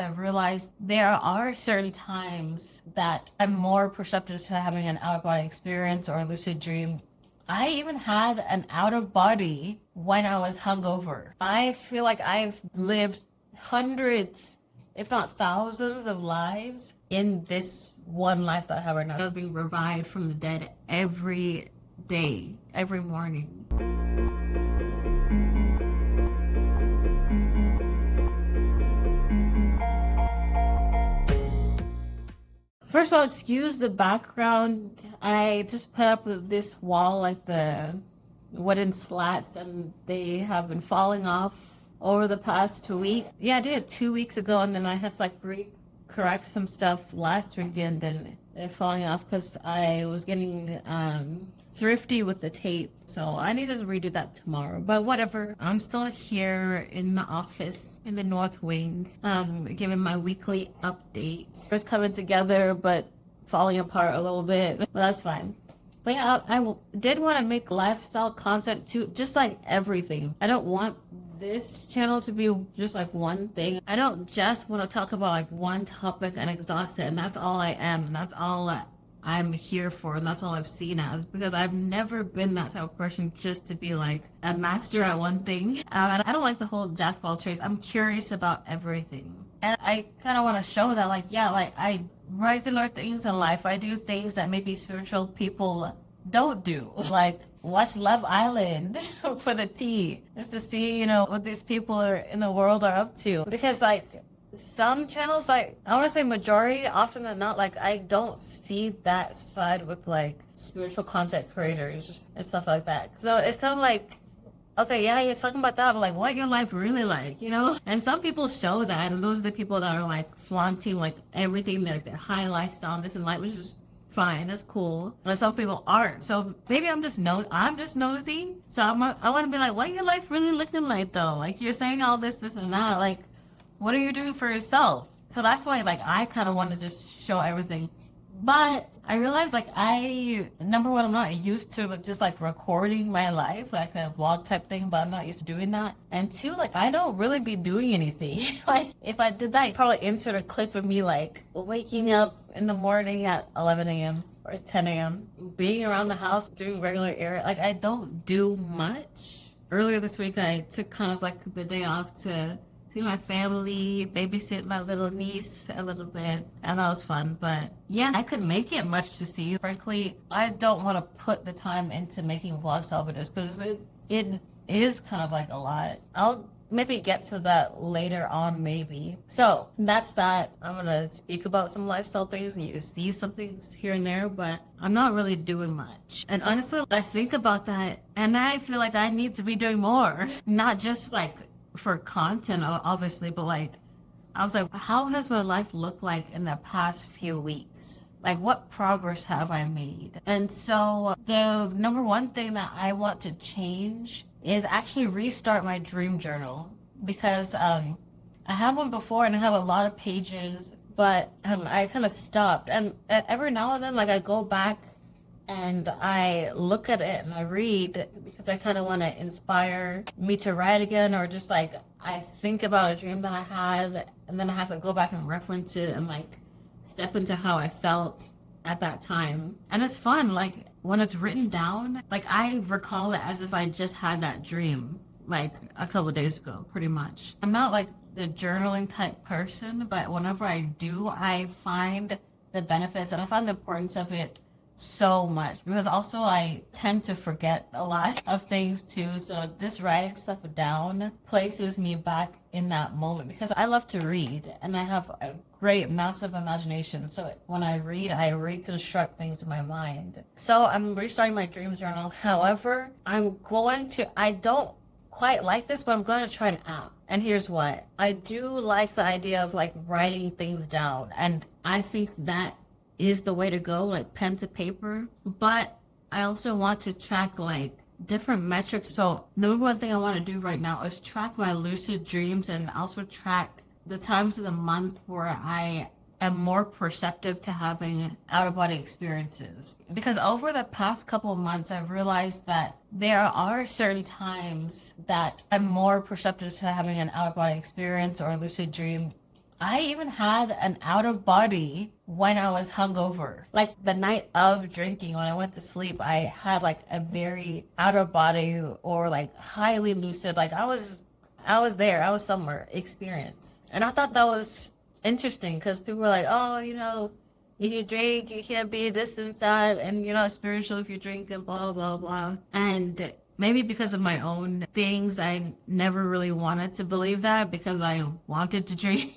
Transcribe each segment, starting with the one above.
I've realized there are certain times that I'm more perceptive to having an out of body experience or a lucid dream. I even had an out of body when I was hungover. I feel like I've lived hundreds, if not thousands, of lives in this one life that I have right now. I was being revived from the dead every day, every morning. First of all, excuse the background. I just put up this wall, like the wooden slats, and they have been falling off over the past 2 weeks. Yeah, I did it 2 weeks ago, and then I had to correct some stuff last week, and then it's falling off because I was getting thrifty with the tape. So I need to redo that tomorrow. But whatever. I'm still here in the office in the North Wing, giving my weekly updates. It's coming together, but falling apart a little bit. But that's fine. But yeah, I did want to make lifestyle content too, just like everything. I don't want this channel to be just like one thing. I don't just want to talk about like one topic and exhaust it, and that's all I am, and that's all I'm here for, and that's all I've seen as, because I've never been that type of person just to be like a master at one thing. And I don't like the whole jack of all trades. I'm curious about everything, and I kind of want to show that, like, yeah, like I regular things in life. I do things that maybe spiritual people don't do, like watch Love Island for the tea, just to see, you know, what these people are in the world are up to. Because like some channels, like I want to say majority, often than not, like I don't see that side with like spiritual content creators and stuff like that. So it's kind of like, okay, yeah, you're talking about that, but like, what your life really like, you know? And some people show that, and those are the people that are like flaunting like everything, like their high lifestyle and this and that, which is fine, that's cool. But some people aren't. So maybe I'm just nosy. So I want to be like, what your life really looking like though? Like you're saying all this and that, like what are you doing for yourself? So that's why like I kind of want to just show everything. But I realized like number one, I'm not used to just like recording my life, like a vlog type thing, but I'm not used to doing that. And two, like I don't really be doing anything. Like if I did that, I'd probably insert a clip of me like waking up in the morning at 11 a.m. or 10 a.m., being around the house, doing regular errands. Like I don't do much. Earlier this week, I took kind of like the day off to see my family, babysit my little niece a little bit, and that was fun. But yeah, I couldn't make it much to see. Frankly, I don't want to put the time into making vlog style videos because it is kind of like a lot. I'll maybe get to that later on, maybe. So that's that. I'm gonna speak about some lifestyle things, and you see some things here and there, but I'm not really doing much. And honestly, I think about that, and I feel like I need to be doing more, not just like for content, obviously, but like I was like, how has my life looked like in the past few weeks? Like what progress have I made? And so the number one thing that I want to change is actually restart my dream journal, because I had one before and I have a lot of pages, but I kind of stopped, and every now and then like I go back and I look at it and I read, because I kind of want to inspire me to write again, or just like I think about a dream that I had and then I have to go back and reference it and like step into how I felt at that time. And it's fun, like when it's written down, like I recall it as if I just had that dream like a couple of days ago, pretty much. I'm not like the journaling type person, but whenever I do, I find the benefits and I find the importance of it so much, because also I tend to forget a lot of things too. So just writing stuff down places me back in that moment, because I love to read and I have a great massive imagination. So when I read, I reconstruct things in my mind. So I'm restarting my dream journal. However, I don't quite like this, but I'm going to try an app. And here's why. I do like the idea of like writing things down, and I think that is the way to go, like pen to paper. But I also want to track like different metrics. So the one thing I want to do right now is track my lucid dreams, and also track the times of the month where I am more perceptive to having out-of-body experiences. Because over the past couple of months, I've realized that there are certain times that I'm more perceptive to having an out-of-body experience or a lucid dream. I even had an out of body when I was hungover. Like the night of drinking, when I went to sleep, I had like a very out of body or like highly lucid. Like I was there, I was somewhere experience. And I thought that was interesting because people were like, oh, you know, if you drink, you can't be this and that, and you're not spiritual if you drink and blah, blah, blah. And maybe because of my own things, I never really wanted to believe that because I wanted to drink.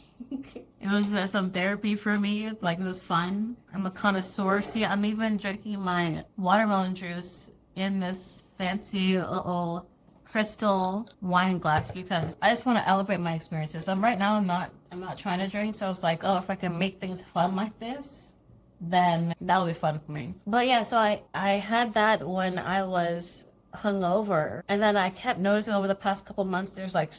It was some therapy for me. Like it was fun. I'm a connoisseur. See, I'm even drinking my watermelon juice in this fancy little crystal wine glass because I just want to elevate my experiences. Right now I'm not trying to drink, so it's like, oh, if I can make things fun like this, then that'll be fun for me. But yeah, so I had that when I was hungover, and then I kept noticing over the past couple months there's like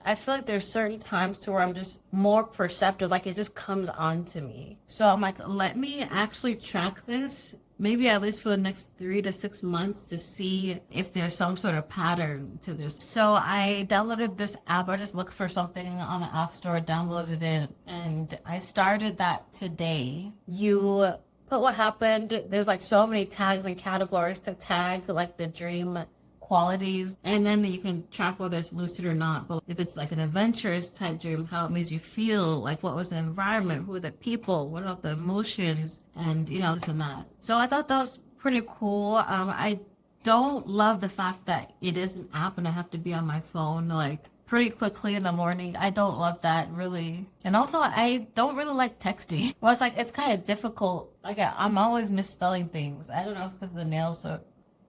I feel like there's certain times to where I'm just more perceptive, like it just comes on to me. So I'm like, let me actually track this, maybe at least for the next 3 to 6 months to see if there's some sort of pattern to this. So I downloaded this app. I just looked for something on the App Store, downloaded it, and I started that today. You put what happened. There's like so many tags and categories to tag like the dream qualities, and then you can track whether it's lucid or not. But if it's like an adventurous type dream, how it makes you feel, like what was the environment, who are the people, what are the emotions, and you know, this and that. So I thought that was pretty cool. I don't love the fact that it is an app and I have to be on my phone like pretty quickly in the morning. I don't love that really. And also I don't really like texting. Well, it's like it's kind of difficult. Like I'm always misspelling things. I don't know if it's because of the nails, so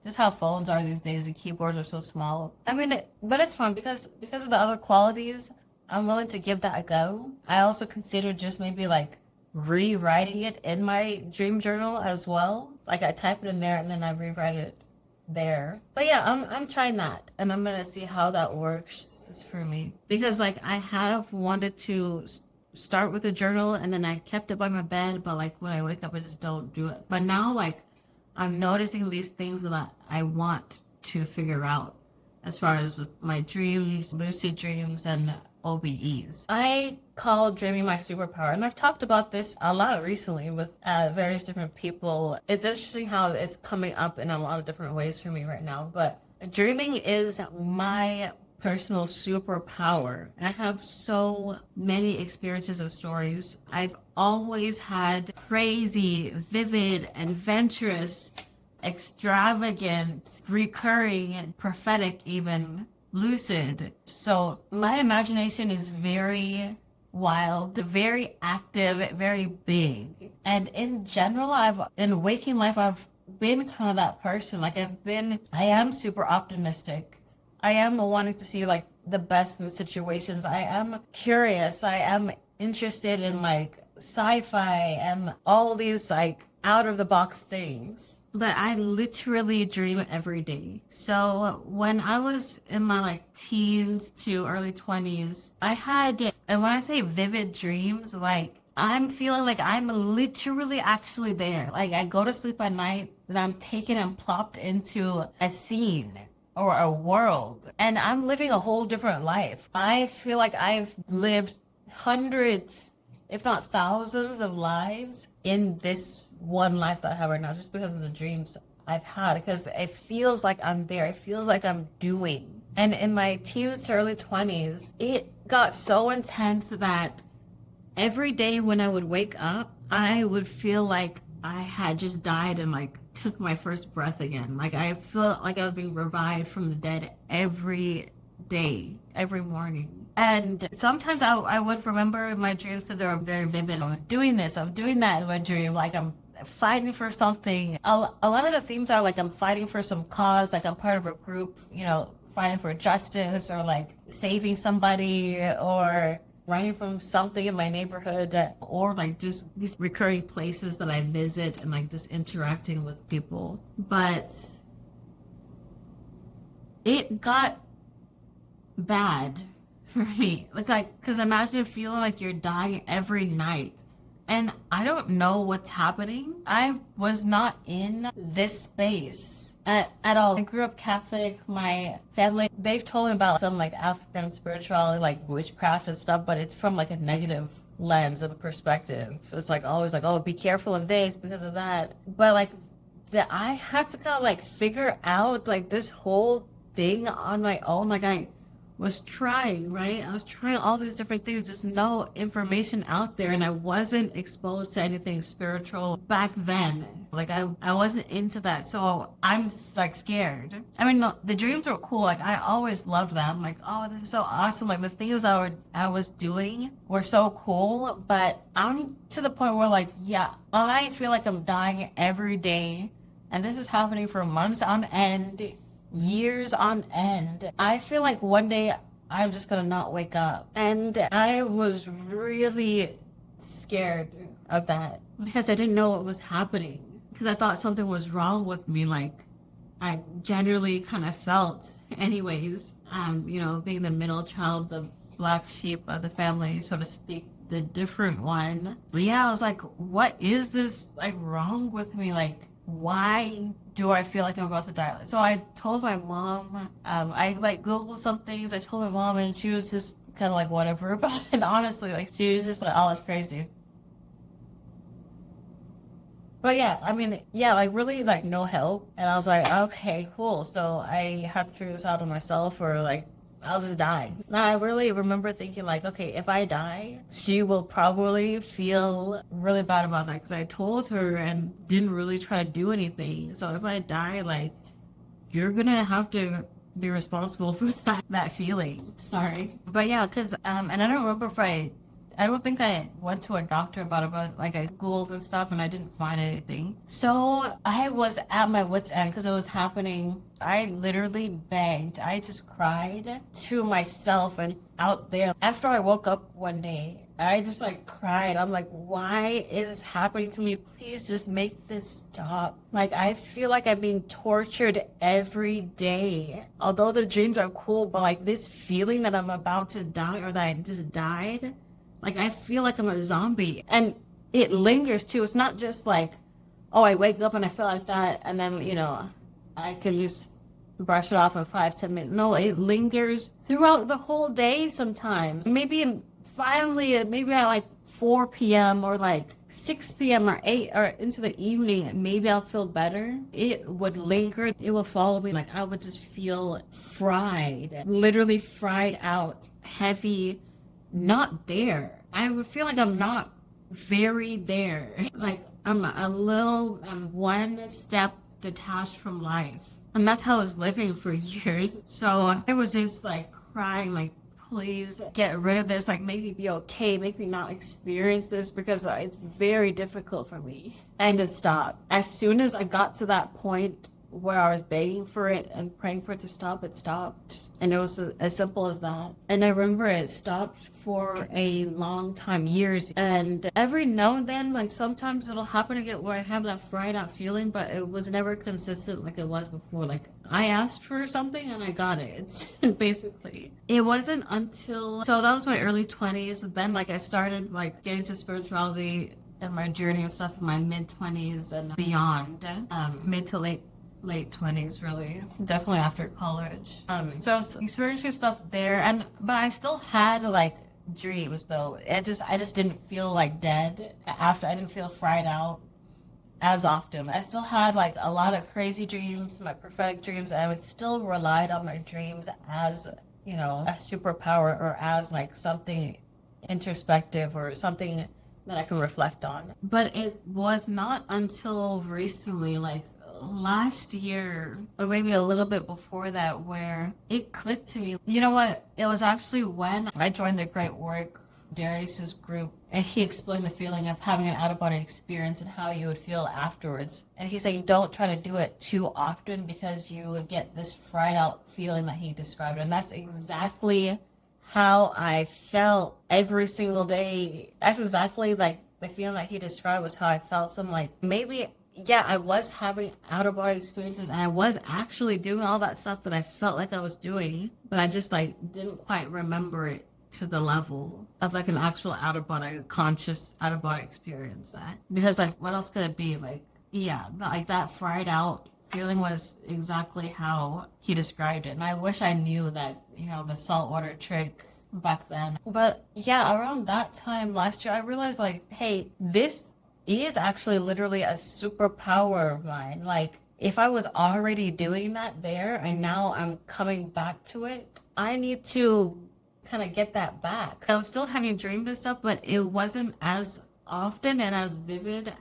just how phones are these days, the keyboards are so small. I mean, but it's fun because of the other qualities. I'm willing to give that a go. I also consider just maybe like rewriting it in my dream journal as well. Like I type it in there and then I rewrite it there. But yeah, I'm trying that, and I'm gonna see how that works for me because like I have wanted to start with a journal and then I kept it by my bed, but like when I wake up I just don't do it. But now like I'm noticing these things that I want to figure out as far as with my dreams, lucid dreams, and OBEs. I call dreaming my superpower, and I've talked about this a lot recently with various different people. It's interesting how it's coming up in a lot of different ways for me right now, but dreaming is my personal superpower. I have so many experiences and stories. I've always had crazy, vivid, adventurous, extravagant, recurring, prophetic, even lucid. So my imagination is very wild, very active, very big. And in general, in waking life, I've been kind of that person. Like I am super optimistic. I am wanting to see like the best in situations. I am curious. I am interested in like sci-fi and all these like out of the box things. But I literally dream every day. So when I was in my like teens to early 20s, I had, and when I say vivid dreams, like I'm feeling like I'm literally actually there. Like I go to sleep at night and I'm taken and plopped into a scene or a world, and I'm living a whole different life. I feel like I've lived hundreds, if not thousands of lives in this one life that I have right now, just because of the dreams I've had, because it feels like I'm there. It feels like I'm doing. And in my teens to early 20s, it got so intense that every day when I would wake up, I would feel like I had just died and like took my first breath again. Like I felt like I was being revived from the dead every day, every morning. And sometimes I would remember my dreams because they were very vivid. I'm doing this, I'm doing that in my dream. Like I'm fighting for something. A lot of the themes are like I'm fighting for some cause, like I'm part of a group, you know, fighting for justice or like saving somebody or running from something in my neighborhood, or like just these recurring places that I visit and like just interacting with people. But it got bad for me. It's like, because imagine feeling like you're dying every night. And I don't know what's happening. I was not in this space at all. I grew up Catholic. My family, they've told me about some like African spirituality, like witchcraft and stuff, but it's from like a negative lens and perspective. It's like always like, oh, be careful of this because of that. But like that I had to kind of like figure out like this whole thing on my own. Like I was trying, right? I was trying all these different things. There's no information out there, and I wasn't exposed to anything spiritual back then. Like I wasn't into that, so I'm like scared. I mean, no, the dreams were cool. Like I always loved them. Like, oh, this is so awesome. Like the things I was doing were so cool. But I'm to the point where like, yeah, I feel like I'm dying every day, and this is happening for months on end, years on end. I feel like one day I'm just gonna not wake up. And I was really scared of that because I didn't know what was happening. Because I thought something was wrong with me, like I genuinely kind of felt. Anyways, being the middle child, the black sheep of the family, so to speak, the different one. But yeah, I was like, what is this like wrong with me? Like, why do I feel like I'm about to die? So I told my mom, I like Googled some things. I told my mom, and she was just kind of like whatever about it. And honestly, like she was just like, oh, that's crazy. But yeah, I mean, yeah, like really like no help. And I was like, okay, cool. So I had to figure this out on myself, or like I'll just die. Now I really remember thinking like, okay, if I die, she will probably feel really bad about that because I told her and didn't really try to do anything. So if I die, like you're gonna have to be responsible for that feeling. Sorry. But yeah, because and I don't remember if I don't think I went to a doctor about it, but like I Googled and stuff and I didn't find anything. So I was at my wit's end because it was happening. I literally begged. I just cried to myself and out there. After I woke up one day, I just like cried. I'm like, why is this happening to me? Please just make this stop. Like, I feel like I'm being tortured every day. Although the dreams are cool, but like this feeling that I'm about to die or that I just died, like, I feel like I'm a zombie. And it lingers too. It's not just like, oh, I wake up and I feel like that, and then, I can just brush it off in 5-10 minutes. No, it lingers throughout the whole day sometimes. Maybe finally, maybe at like 4 p.m. or like 6 p.m. or 8 or into the evening, maybe I'll feel better. It would linger. It will follow me. Like, I would just feel fried, literally fried out, heavy, not there. I would feel like I'm not very there. Like I'm one step detached from life. And that's how I was living for years. So I was just like crying, like, please get rid of this. Like, make me be okay. Make me not experience this because it's very difficult for me. And it stopped. As soon as I got to that point where I was begging for it and praying for it to stop, it stopped. And it was as simple as that. And I remember it stopped for a long time, years. And every now and then, like sometimes it'll happen again where I have that fried out feeling, but it was never consistent like it was before. Like I asked for something and I got it, basically. It wasn't until, so that was my early 20s. Then like I started like getting to spirituality and my journey and stuff in my mid 20s and beyond, mid to late 20s, really, definitely after college. So I was experiencing stuff there, but I still had like dreams though. I just didn't feel like dead after. I didn't feel fried out as often. I still had like a lot of crazy dreams, my prophetic dreams, and I would still relied on my dreams as, a superpower or as like something introspective or something that I can reflect on. But it was not until recently, like last year or maybe a little bit before that, where it clicked to me. You know what? It was actually when I joined the Great Work Darius's group, and he explained the feeling of having an out-of-body experience and how you would feel afterwards. And he's saying don't try to do it too often because you would get this fried out feeling that he described. And that's exactly how I felt every single day. That's exactly like the feeling that he described was how I felt. So I'm like, maybe, yeah, I was having out-of-body experiences and I was actually doing all that stuff that I felt like I was doing, but I just like didn't quite remember it to the level of like an actual out-of-body, conscious out-of-body experience. Because like, what else could it be? Like, yeah, like that fried out feeling was exactly how he described it. And I wish I knew that, the saltwater trick back then. But yeah, around that time last year, I realized like, hey, this is actually literally a superpower of mine. Like, if I was already doing that there and now I'm coming back to it, I need to kind of get that back. I was still having dreams and stuff, but it wasn't as often and as vivid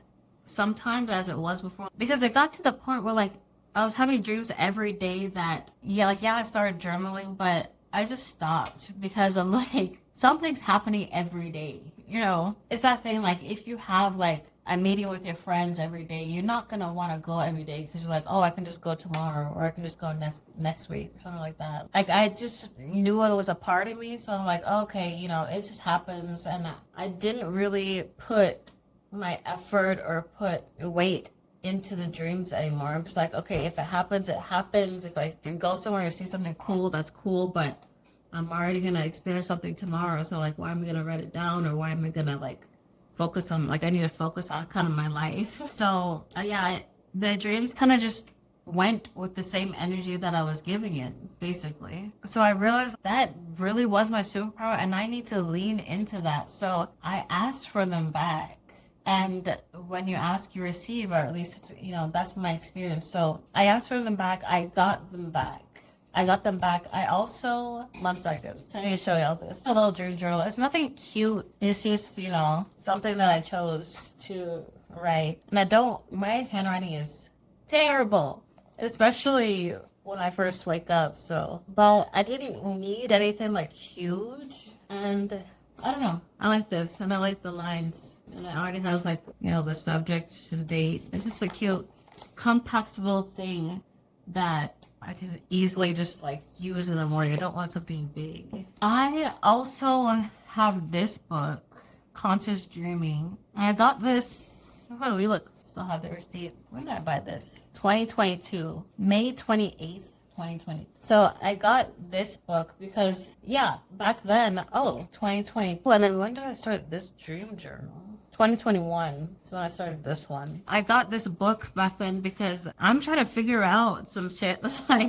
sometimes as it was before. Because it got to the point where like I was having dreams every day that, yeah, I started journaling, but I just stopped because I'm like, something's happening every day. You know, it's that thing like if you have like a meeting with your friends every day, you're not gonna want to go every day because you're like, oh, I can just go tomorrow or I can just go next week or something like that. Like I just knew it was a part of me, so I'm like, okay, you know, it just happens, and I didn't really put my effort or put weight into the dreams anymore. I'm just like, okay, if it happens, it happens. If I can go somewhere and see something cool, that's cool, but I'm already gonna experience something tomorrow, so like, why am I gonna write it down, or why am I gonna like focus on, like, I need to focus on kind of my life. So yeah, the dreams kind of just went with the same energy that I was giving it, basically. So I realized that really was my superpower and I need to lean into that. So I asked for them back. And when you ask, you receive, or at least, you know, that's my experience. So I asked for them back. I got them back. I also, one second, I need to show y'all this. A little dream journal. It's nothing cute. It's just, you know, something that I chose to write. And my handwriting is terrible, especially when I first wake up. So, but I didn't need anything like huge. And I don't know. I like this. And I like the lines. And it already has like, you know, the subject and date. It's just a cute, compact little thing that I can easily just like use in the morning. I don't want something big. I also have this book, Conscious Dreaming. I got this. Oh, we look. Still have the receipt. When did I buy this? 2022, May 28th. 2020. So I got this book because, yeah, back then, 2020. And then when did I start this dream journal? 2021. So when I started this one. I got this book back then because I'm trying to figure out some shit.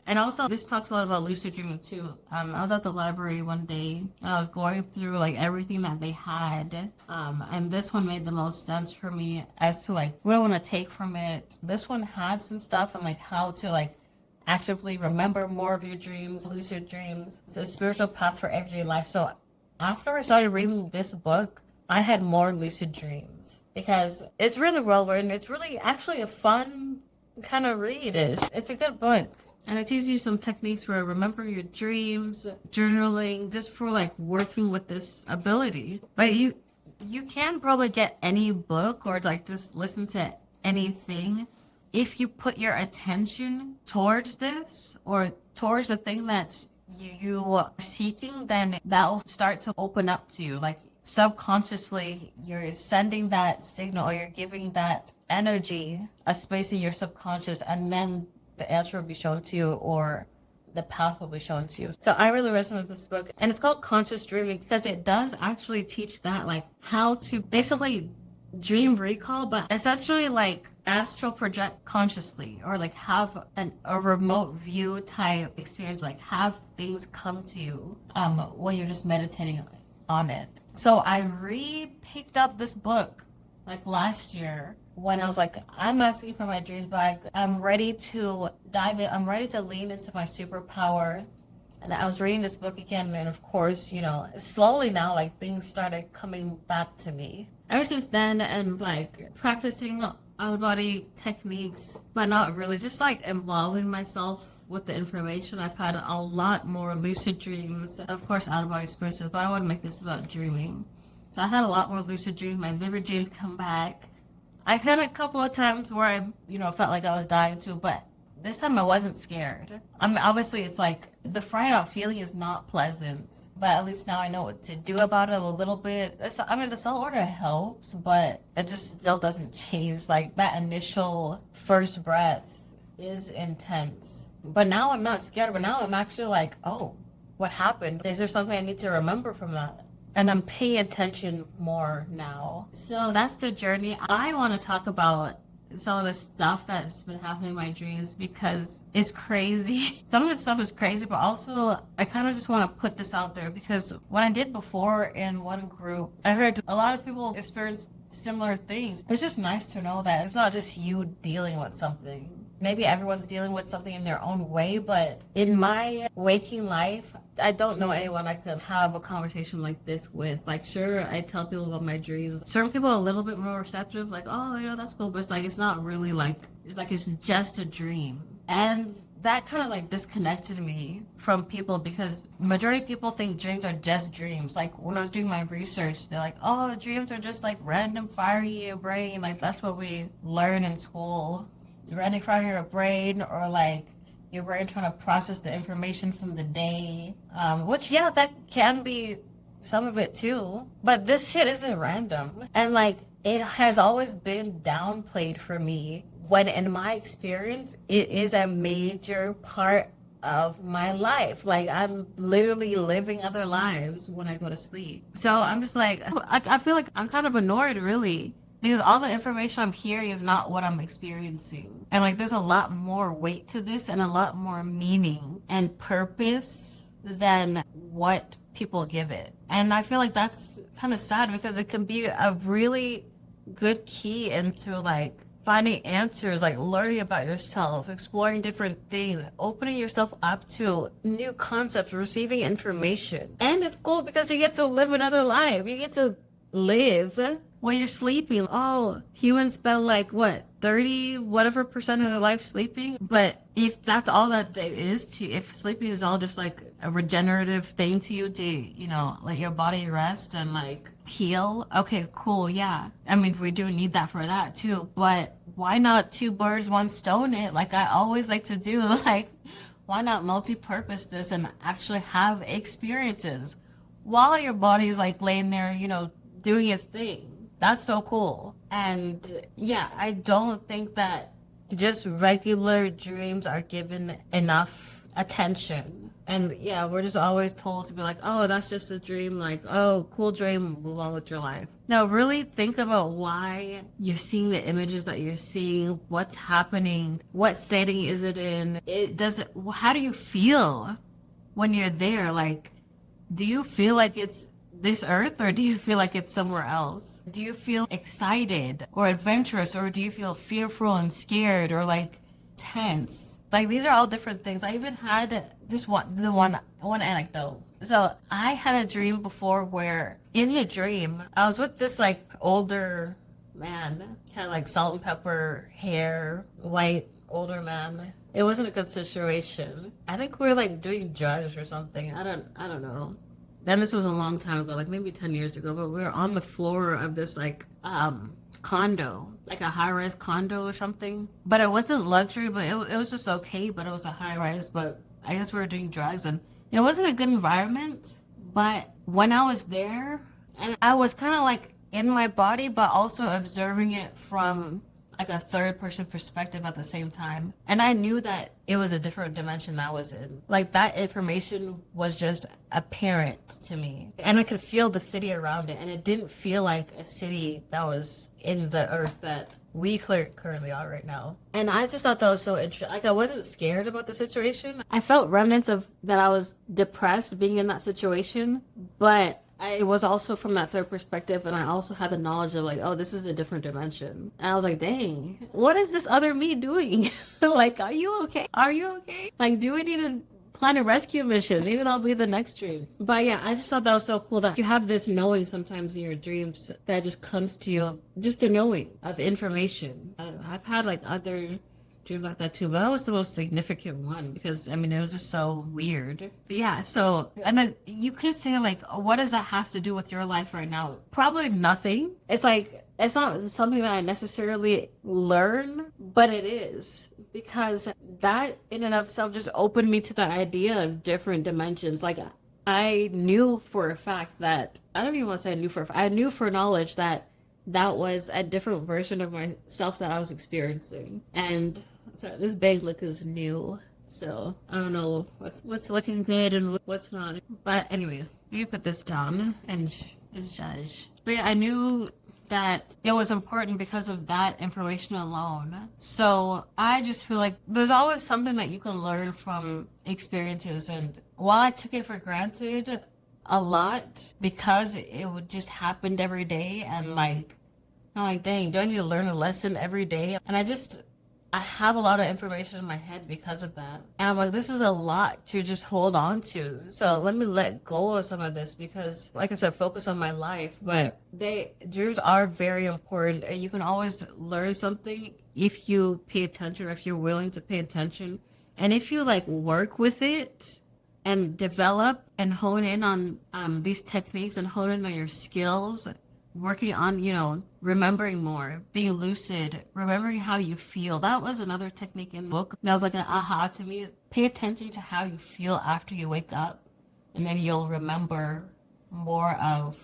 And also, this talks a lot about lucid dreaming too. I was at the library one day and I was going through like everything that they had. And this one made the most sense for me as to like what I want to take from it. This one had some stuff on like how to like actively remember more of your dreams, lucid dreams. It's a spiritual path for everyday life. So after I started reading this book, I had more lucid dreams because it's really well written. It's really actually a fun kind of read. It's a good book. And it teaches you some techniques for remembering your dreams, journaling, just for like working with this ability. But you can probably get any book or like just listen to anything. If you put your attention towards this or towards the thing that you are seeking, then that will start to open up to you. Like subconsciously, you're sending that signal or you're giving that energy a space in your subconscious, and then the answer will be shown to you or the path will be shown to you. So I really resonate with this book, and it's called Conscious Dreaming because it does actually teach that, like how to basically dream recall, but essentially like astral project consciously, or like have a remote view type experience, like have things come to you when you're just meditating on it. So I picked up this book like last year when I was like, I'm asking for my dreams back. I'm ready to dive in. I'm ready to lean into my superpower. And I was reading this book again, and of course, you know, slowly now, like things started coming back to me. Ever since then, and like practicing out of body techniques, but not really, just like involving myself with the information. I've had a lot more lucid dreams, of course, out of body experiences, but I want to make this about dreaming. So I had a lot more lucid dreams. My vivid dreams come back. I had a couple of times where I, you know, felt like I was dying too, but this time I wasn't scared. I mean, obviously it's like the fried off feeling is not pleasant, but at least now I know what to do about it a little bit. I mean, the cell order helps, but it just still doesn't change. Like that initial first breath is intense. But now I'm not scared, but now I'm actually like, oh, what happened? Is there something I need to remember from that? And I'm paying attention more now. So that's the journey. I want to talk about some of the stuff that's been happening in my dreams because it's crazy. Some of the stuff is crazy, but also I kind of just want to put this out there because what I did before in one group, I heard a lot of people experience similar things. It's just nice to know that it's not just you dealing with something. Maybe everyone's dealing with something in their own way, but in my waking life, I don't know anyone I could have a conversation like this with. Like, sure, I tell people about my dreams. Certain people are a little bit more receptive, like, oh, that's cool, but it's like, it's not really like, it's just a dream. And that kind of like disconnected me from people because majority of people think dreams are just dreams. Like when I was doing my research, they're like, oh, dreams are just like random fire in your brain. Like that's what we learn in school. Running from your brain or like your brain trying to process the information from the day, which yeah, that can be some of it too, but this shit isn't random. And like it has always been downplayed for me when in my experience it is a major part of my life. Like I'm literally living other lives when I go to sleep. So I'm just like I feel like I'm kind of annoyed really because all the information I'm hearing is not what I'm experiencing. And like there's a lot more weight to this and a lot more meaning and purpose than what people give it. And I feel like that's kind of sad because it can be a really good key into like finding answers, like learning about yourself, exploring different things, opening yourself up to new concepts, receiving information. And it's cool because you get to live another life. You get to live when you're sleeping. Oh, humans spend like what, 30 whatever percent of their life sleeping? But if that's all that there is to, if sleeping is all just like a regenerative thing to you to, let your body rest and like heal, okay, cool, yeah. I mean, we do need that for that too, but why not two birds, one stone it? Like I always like to do, like, why not multi-purpose this and actually have experiences while your body's like laying there, doing its thing? That's so cool. And yeah, I don't think that just regular dreams are given enough attention. And yeah, we're just always told to be like, oh, that's just a dream. Like, oh, cool dream, move on with your life. Now, really think about why you're seeing the images that you're seeing, what's happening, what setting is it in? How do you feel when you're there? Like, do you feel like it's this earth or do you feel like it's somewhere else? Do you feel excited or adventurous or do you feel fearful and scared or like tense? Like these are all different things. I even had just one anecdote. So I had a dream before where in the dream I was with this like older man, kind of like salt and pepper hair, white older man. It wasn't a good situation. I think we were like doing drugs or something. I don't know. Then this was a long time ago, like maybe 10 years ago, but we were on the floor of this like condo, like a high-rise condo or something. But it wasn't luxury, but it was just okay, but it was a high-rise, but I guess we were doing drugs and it wasn't a good environment. But when I was there, and I was kind of like in my body, but also observing it from like a third person perspective at the same time. And I knew that it was a different dimension that I was in. Like that information was just apparent to me. And I could feel the city around it. And it didn't feel like a city that was in the earth that we currently are right now. And I just thought that was so interesting. Like I wasn't scared about the situation. I felt remnants of that I was depressed being in that situation. But I was also from that third perspective, and I also had the knowledge of like, oh, this is a different dimension. And I was like, dang, what is this other me doing? Like, are you okay? Are you okay? Like, do we need to plan a rescue mission? Maybe that'll be the next dream. But yeah, I just thought that was so cool that you have this knowing sometimes in your dreams that just comes to you, just a knowing of information. I've had like other dream like that too, but that was the most significant one because I mean it was just so weird. But yeah, so and then you could say like, what does that have to do with your life right now? Probably nothing. It's like it's not something that I necessarily learn, but it is because that in and of itself just opened me to the idea of different dimensions. Like I knew for a fact that I don't even want to say I knew for knowledge that was a different version of myself that I was experiencing. And sorry, this bag look is new, so I don't know what's looking good and what's not. But anyway, let me put this down and judge. But yeah, I knew that it was important because of that information alone. So I just feel like there's always something that you can learn from experiences. And while I took it for granted a lot because it would just happen every day, and like, I'm like, dang, do I need to learn a lesson every day? And I have a lot of information in my head because of that. And I'm like, this is a lot to just hold on to. So let me let go of some of this because, like I said, focus on my life. But dreams are very important, and you can always learn something if you pay attention, or if you're willing to pay attention. And if you like work with it and develop and hone in on these techniques and hone in on your skills, working on, remembering more, being lucid, remembering how you feel. That was another technique in the book. That was like an aha to me. Pay attention to how you feel after you wake up, and then you'll remember more of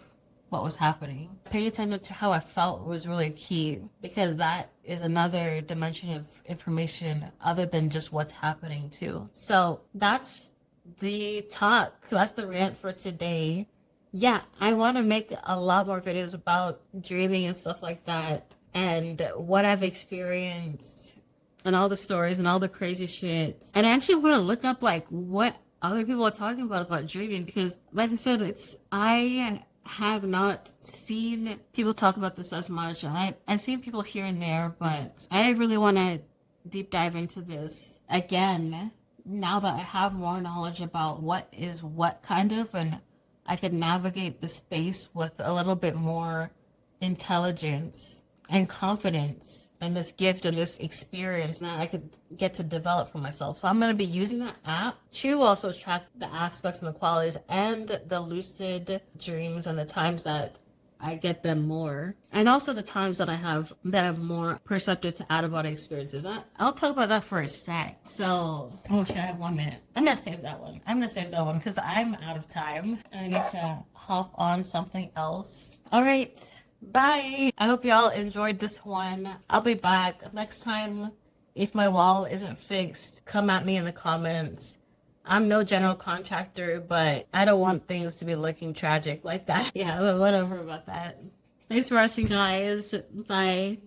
what was happening. Pay attention to how I felt was really key, because that is another dimension of information other than just what's happening too. So that's the talk. That's the rant for today. Yeah, I want to make a lot more videos about dreaming and stuff like that, and what I've experienced, and all the stories and all the crazy shit. And I actually want to look up like what other people are talking about dreaming, because like I said, I have not seen people talk about this as much. I've seen people here and there, but I really want to deep dive into this again now that I have more knowledge about what is what kind of, and I could navigate the space with a little bit more intelligence and confidence, and this gift and this experience that I could get to develop for myself. So I'm going to be using that app to also track the aspects and the qualities and the lucid dreams and the times that I get them more, and also the times that I'm more perceptive to out-of-body experiences. I'll talk about that for a sec. So, shit, I have 1 minute. I'm gonna save that one because I'm out of time and I need to hop on something else. All right, bye. I hope y'all enjoyed this one. I'll be back next time. If my wall isn't fixed, come at me in the comments. I'm no general contractor, but I don't want things to be looking tragic like that. Yeah, whatever about that. Thanks for watching, guys. Bye.